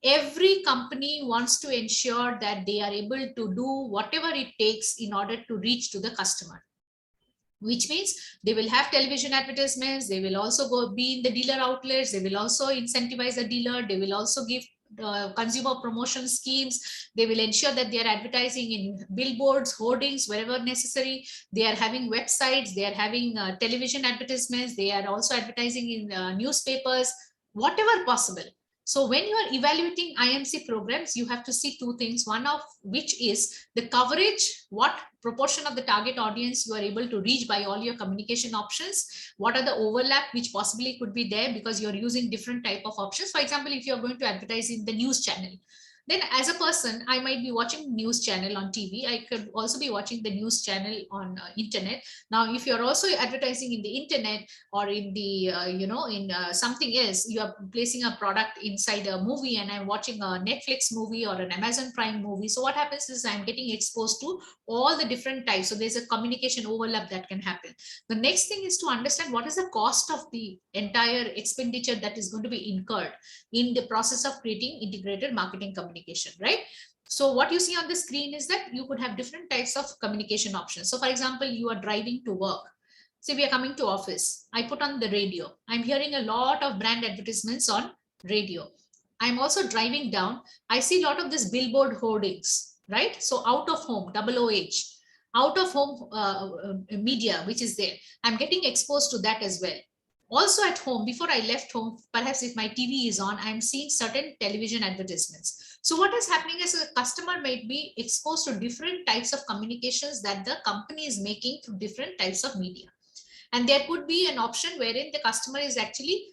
Every company wants to ensure that they are able to do whatever it takes in order to reach to the customer, which means they will have television advertisements, they will also be in the dealer outlets, they will also incentivize the dealer, they will also give consumer promotion schemes. They will ensure that they are advertising in billboards, hoardings, wherever necessary. They are having websites, they are having television advertisements, they are also advertising in newspapers, whatever possible. So when you are evaluating IMC programs, you have to see two things, one of which is the coverage, what proportion of the target audience you are able to reach by all your communication options, what are the overlap which possibly could be there because you're using different type of options. For example, if you're going to advertise in the news channel, then as a person, I might be watching news channel on TV. I could also be watching the news channel on internet. Now, if you're also advertising in the internet or in the, in something else, you are placing a product inside a movie and I'm watching a Netflix movie or an Amazon Prime movie. So what happens is I'm getting exposed to all the different types. So there's a communication overlap that can happen. The next thing is to understand what is the cost of the entire expenditure that is going to be incurred in the process of creating integrated marketing communication, right? So what you see on the screen is that you could have different types of communication options. So for example, you are driving to work. Say we are coming to office. I put on the radio. I'm hearing a lot of brand advertisements on radio. I'm also driving down. I see a lot of this billboard hoardings, right? So out of home, OOH, out of home media, which is there. I'm getting exposed to that as well. Also at home, before I left home, perhaps if my TV is on, I'm seeing certain television advertisements. So what is happening is a customer might be exposed to different types of communications that the company is making through different types of media. And there could be an option wherein the customer is actually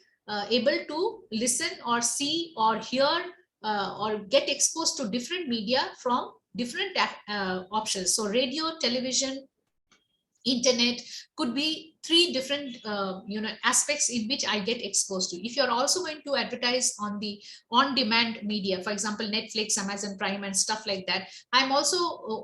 able to listen or see or hear or get exposed to different media from different options. So radio, television, internet could be three different aspects in which I get exposed to. If you're also going to advertise on the on-demand media, for example Netflix, Amazon Prime and stuff like that, I'm also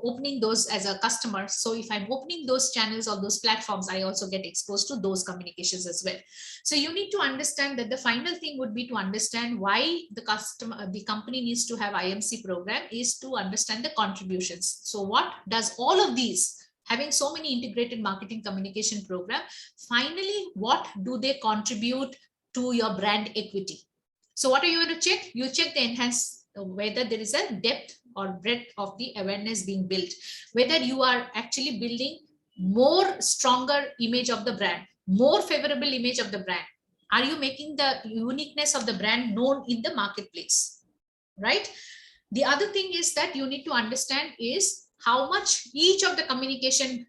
opening those as a customer. So if I'm opening those channels or those platforms, I also get exposed to those communications as well. So you need to understand that the final thing would be to understand why the company needs to have IMC program is to understand the contributions. So what does all of these, having so many integrated marketing communication program, finally, what do they contribute to your brand equity? So what are you going to check? You check the enhance, whether there is a depth or breadth of the awareness being built, whether you are actually building more stronger image of the brand, more favorable image of the brand. Are you making the uniqueness of the brand known in the marketplace, right? The other thing is that you need to understand is how much each of the communication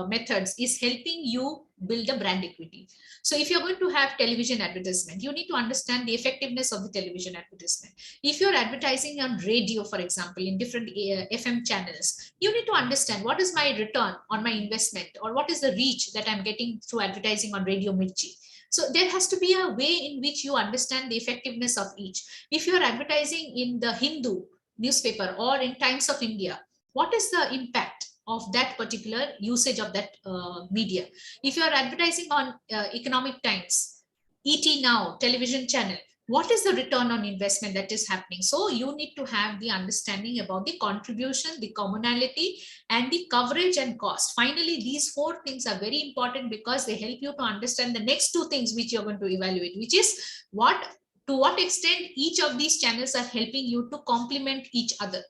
methods is helping you build a brand equity. So if you're going to have television advertisement, you need to understand the effectiveness of the television advertisement. If you're advertising on radio, for example, in different FM channels, you need to understand what is my return on my investment or what is the reach that I'm getting through advertising on Radio Mirchi. So there has to be a way in which you understand the effectiveness of each. If you're advertising in the Hindu newspaper or in Times of India, what is the impact of that particular usage of that media? If you are advertising on Economic Times, ET Now, television channel, what is the return on investment that is happening? So you need to have the understanding about the contribution, the commonality, and the coverage and cost. Finally, these four things are very important because they help you to understand the next two things which you're going to evaluate, which is to what extent each of these channels are helping you to complement each other.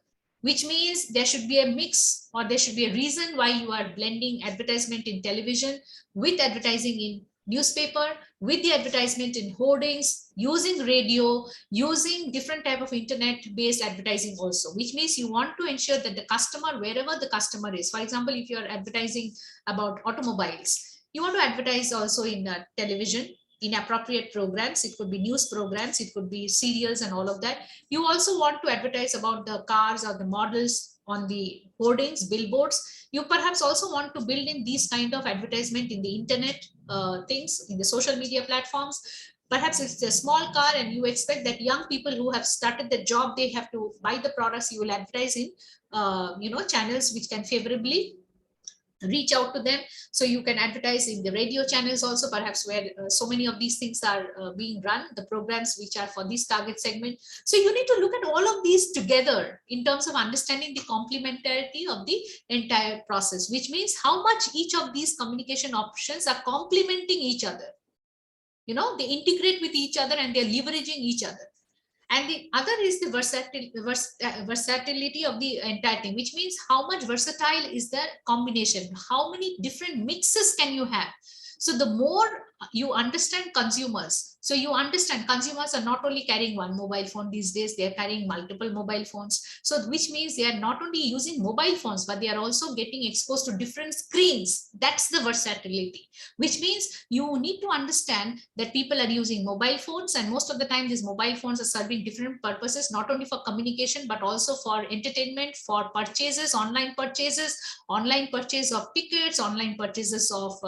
Which means there should be a mix or there should be a reason why you are blending advertisement in television with advertising in newspaper, with the advertisement in hoardings, using radio, using different type of internet-based advertising also, which means you want to ensure that the customer, wherever the customer is, for example, if you're advertising about automobiles, you want to advertise also in television, in appropriate programs. It could be news programs, it could be serials and all of that. You also want to advertise about the cars or the models on the hoardings, billboards. You perhaps also want to build in these kind of advertisement in the internet things, in the social media platforms. Perhaps it's a small car and you expect that young people who have started the job, they have to buy the products. You will advertise in channels which can favorably reach out to them. So you can advertise in the radio channels also, perhaps where so many of these things are being run, the programs which are for this target segment. So you need to look at all of these together in terms of understanding the complementarity of the entire process, which means how much each of these communication options are complementing each other. They integrate with each other and they're leveraging each other. And the other is the versatility of the entire thing, which means how much versatile is the combination, how many different mixes can you have. So the more you understand consumers, so you understand consumers are not only carrying one mobile phone these days, they are carrying multiple mobile phones. So which means they are not only using mobile phones, but they are also getting exposed to different screens. That's the versatility, which means you need to understand that people are using mobile phones, and most of the time these mobile phones are serving different purposes, not only for communication, but also for entertainment, for purchases, online purchase of tickets, online purchases of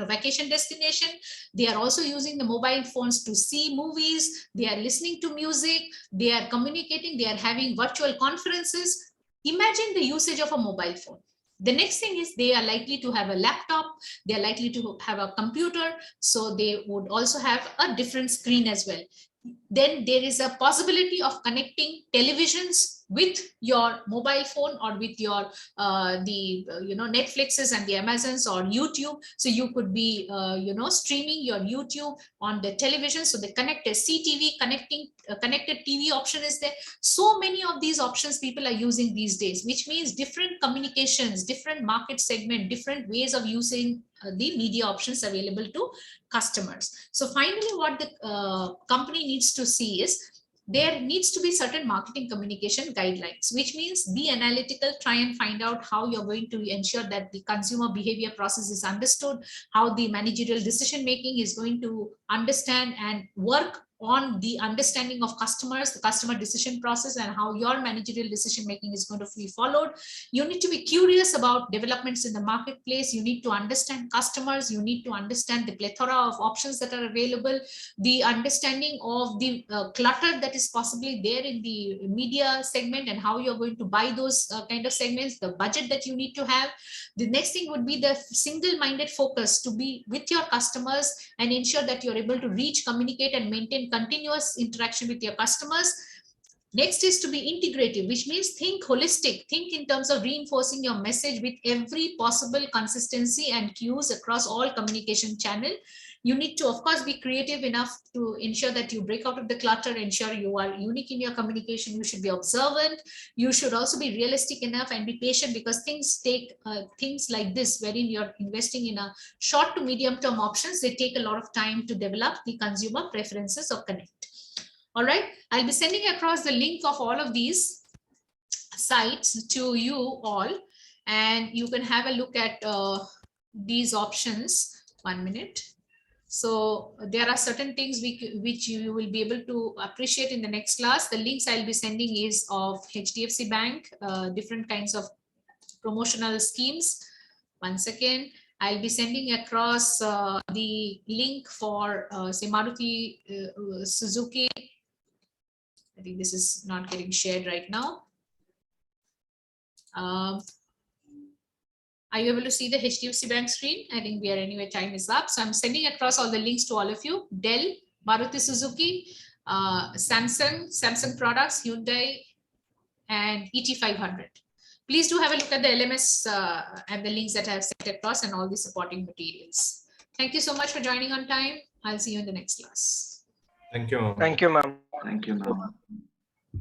vacation destination. They are also using the mobile phones to see movies, they are listening to music, they are communicating, they are having virtual conferences. Imagine the usage of a mobile phone. The next thing is they are likely to have a laptop, they are likely to have a computer, so they would also have a different screen as well. Then there is a possibility of connecting televisions with your mobile phone, or with your Netflixes and the Amazons or YouTube. So you could be streaming your YouTube on the television. So the connected CTV, connected TV option is there. So many of these options people are using these days, which means different communications, different market segment, different ways of using the media options available to customers. So finally, what the company needs to see is there needs to be certain marketing communication guidelines, which means be analytical, try and find out how you're going to ensure that the consumer behavior process is understood, how the managerial decision making is going to understand and work on the understanding of customers, the customer decision process, and how your managerial decision making is going to be followed. You need to be curious about developments in the marketplace. You need to understand customers. You need to understand the plethora of options that are available, the understanding of the clutter that is possibly there in the media segment, and how you're going to buy those kind of segments, the budget that you need to have. The next thing would be the single-minded focus to be with your customers and ensure that you're able to reach, communicate, and maintain continuous interaction with your customers. Next is to be integrative, which means think holistic, think in terms of reinforcing your message with every possible consistency and cues across all communication channel. You need to, of course, be creative enough to ensure that you break out of the clutter, ensure you are unique in your communication. You should be observant. You should also be realistic enough and be patient, because things take things like this, wherein you're investing in a short to medium term options, they take a lot of time to develop the consumer preferences or connect. All right, I'll be sending across the link of all of these sites to you all, and you can have a look at these options. 1 minute. So there are certain things which you will be able to appreciate in the next class. The links I'll be sending is of HDFC Bank, different kinds of promotional schemes. 1 second. I'll be sending across the link for say Maruti Suzuki. I think this is not getting shared right now. Are you able to see the HDFC Bank screen? I think we are anyway, time is up. So I'm sending across all the links to all of you. Dell, Maruti Suzuki, Samsung products, Hyundai, and ET500. Please do have a look at the LMS and the links that I have sent across, and all the supporting materials. Thank you so much for joining on time. I'll see you in the next class. Thank you. Thank you, ma'am. Thank you, ma'am.